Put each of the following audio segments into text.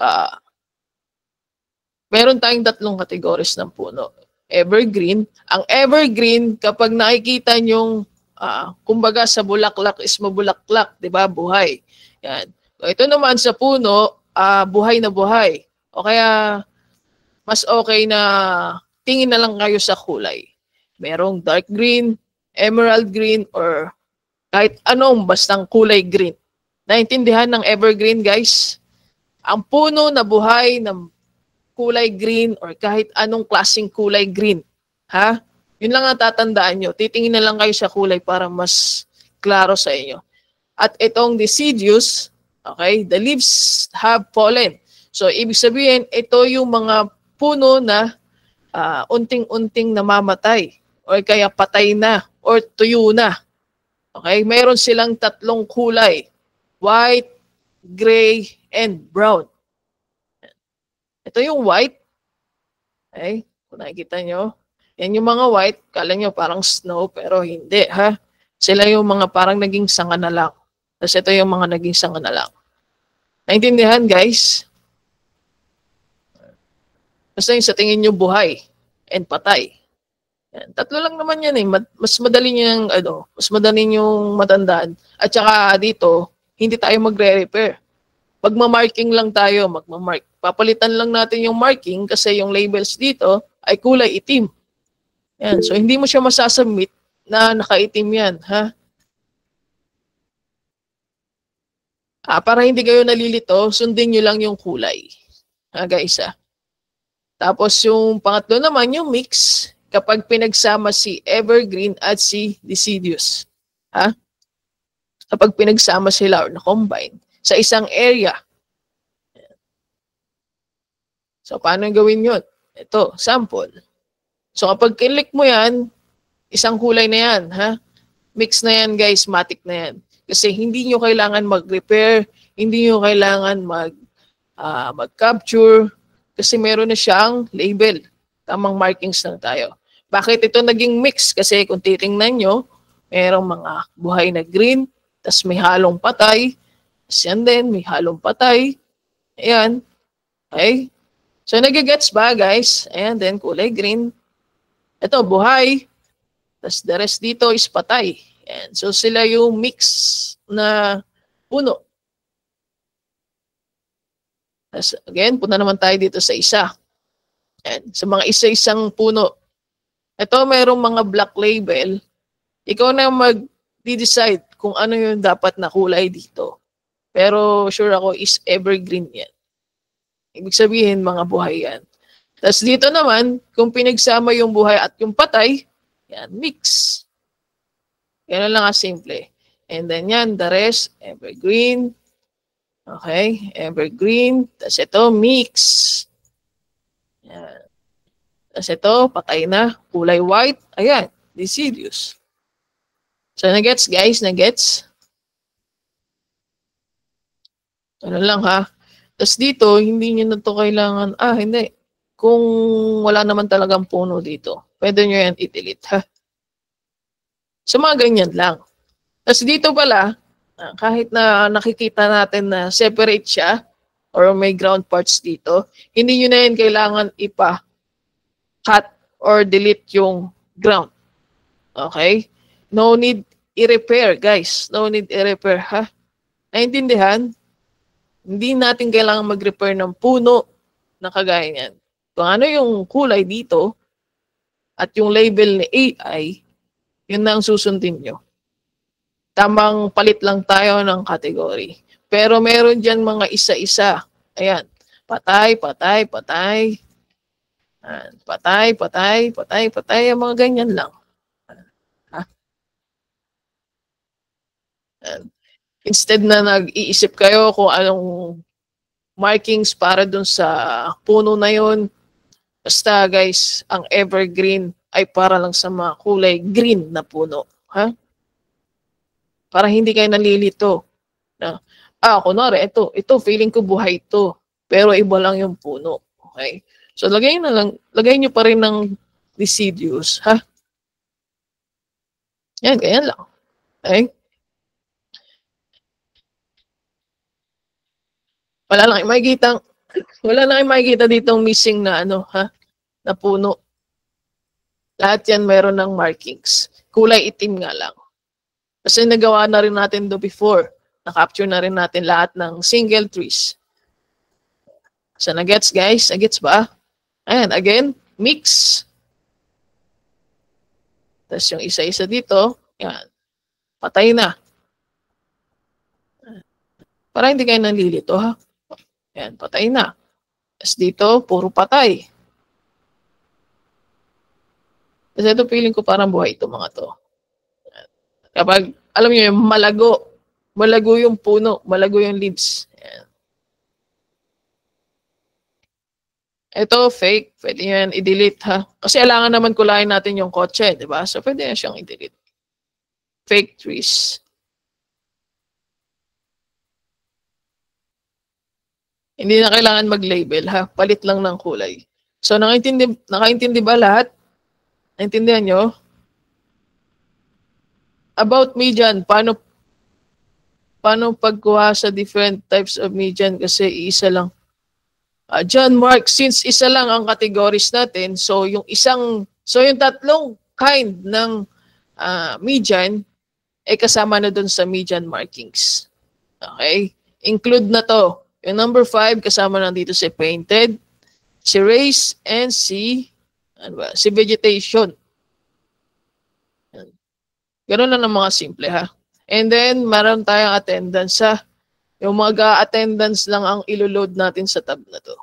ah, meron tayong tatlong categories ng puno. Evergreen. Ang evergreen, kapag nakikita nyong, kumbaga sa bulaklak is mabulaklak, di ba? Buhay. Yan. So, ito naman sa puno, buhay na buhay. O kaya, mas okay na tingin na lang kayo sa kulay. Merong dark green, emerald green, or kahit anong bastang kulay green. Naintindihan ng evergreen, guys? Ang puno na buhay ng kulay green or kahit anong klaseng kulay green. Ha? Yun lang ang tatandaan nyo. Titingin na lang kayo sa kulay para mas klaro sa inyo. At itong deciduous, okay, the leaves have pollen. So, ibig sabihin, ito yung mga puno na unting-unting namamatay or kaya patay na or tuyo na. Okay? Mayroon silang tatlong kulay. White, gray, and brown. Ito yung white. Okay? Kung nakikita nyo. Yan yung mga white. Kala nyo parang snow pero hindi ha. Sila yung mga parang naging sanga na lang. Tapos ito yung mga naging sanga na lang. Naintindihan guys? Basta yung sa tingin nyo buhay and patay. Yan. Tatlo lang naman yan eh. Mas madali niyang, mas madali niyong matandaan. At saka dito, hindi tayo magre-repair. Magma-marking lang tayo, magma-mark. Papalitan lang natin yung marking kasi yung labels dito ay kulay itim. Yan. So, hindi mo siya masasubmit na nakaitim yan. Ha? Para hindi kayo nalilito, sundin nyo lang yung kulay. Ha, guys, Tapos, yung pangatlo naman, yung mix, kapag pinagsama si evergreen at si deciduous. Ha? Kapag pinagsama sila or na-combine sa isang area. So, paano gawin yun? Ito, sample. So, kapag click mo yan, isang kulay na yan, ha? Mix na yan, guys. Matic na yan. Kasi hindi nyo kailangan mag-repair, hindi nyo kailangan mag-capture, kasi meron na siyang label. Tamang markings lang tayo. Bakit ito naging mix? Kasi kung titingnan nyo, merong mga buhay na green, tas may halong patay, tas yan din, may halong patay. Ayan. Okay? So, nagigets ba, guys? Ayan din, kulay green. Ito, buhay. Tapos, the rest dito is patay. Ayan. So, sila yung mix na puno. Tapos, again, punta naman tayo dito sa isa. Ayan. Sa mga isa-isang puno. Ito, mayroong mga black label. Ikaw na mag-decide kung ano yung dapat na kulay dito. Pero, sure ako is evergreen yan. Ibig sabihin, mga buhay yan. Tapos dito naman, kung pinagsama yung buhay at yung patay, yan, mix. Yan lang simple. And then yan, the rest, evergreen. Okay, evergreen. Tapos ito, mix. Yan. Tapos ito, patay na, kulay white. Ayan, deciduous. So, nagets guys, nagets? Ano lang ha. Tapos dito, hindi nyo na ito kailangan, hindi. Kung wala naman talagang puno dito, pwede nyo yan i-delete ha. So mga ganyan lang. Tapos dito pala, kahit na nakikita natin na separate siya, or may ground parts dito, hindi nyo na yan kailangan ipa-cut or delete yung ground. Okay? No need i-repair, guys. No need i-repair, ha? Naintindihan? Hindi natin kailangan mag-repair ng puno na kagaya niyan. Kung ano yung kulay dito at yung label ni AI, yun na ang susundin nyo. Tamang palit lang tayo ng category. Pero meron dyan mga isa-isa. Ayan. Patay, patay, patay. Ayan. Patay, patay, patay, patay. Yung mga ganyan lang. Ha? Ayan. Instead na nag-iisip kayo kung anong markings para dun sa puno na yun, basta guys, ang evergreen ay para lang sa mga kulay green na puno. Ha? Para hindi kayo nalilito. Na, kunwari, ito, feeling ko buhay ito. Pero iba lang yung puno. Okay? So, lagay nyo pa rin ng deciduous. Ha? Yan, ganyan lang. Okay? Wala lang, makikita Wala na kayong makikita ditong missing na ano, ha? Na puno. Lahat yan meron ng markings. Kulay itim nga lang. Kasi nagawa na rin natin do before. Na-capture na rin natin lahat ng single trees. So, na-gets guys? Na-gets ba? Ayan, again, mix. Tapos yung isa-isa dito, yan, patay na. Para hindi kayo nalilito, ha? Yan, patay na. Tapos dito, puro patay. Kasi ito, feeling ko parang buhay ito mga to. Kapag, alam niyo yung malago yung puno, malago yung leaves. Yan. Ito, fake. Pwede yan i-delete, ha? Kasi alangan naman kulayin natin yung kotse, di ba? So, pwede yan siyang i-delete. Fake trees. Hindi na kailangan mag-label, ha? Palit lang ng kulay. So, nakaintindi ba lahat? Naintindihan nyo? About median, paano pagkuha sa different types of median kasi isa lang. John Mark, since isa lang ang categories natin, so yung tatlong kind ng median ay kasama na dun sa median markings. Okay? Include na to. Yung number 5 kasama na dito si painted, si race, and si vegetation. Ganun lang ng mga simple, ha? And then, meron tayong attendance, ha? Yung mga attendance lang ang iloload natin sa tab na to.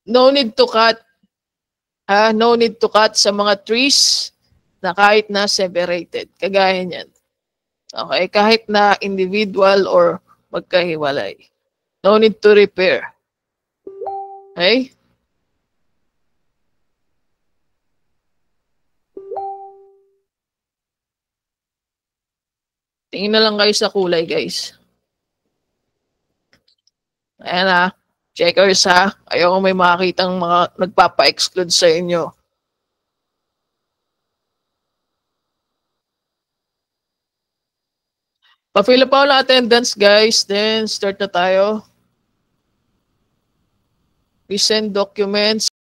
No need to cut. No need to cut sa mga trees na kahit na separated. Kagaya niyan. Okay? Kahit na individual or magkahiwalay. No need to repair. Okay? Tingin na lang kayo sa kulay, guys. Ayan, ha. Checkers, ha. Ayoko may makakitang mga nagpapa-exclude sa inyo. Pa-fill up na attendance, guys. Then, start na tayo. We send documents.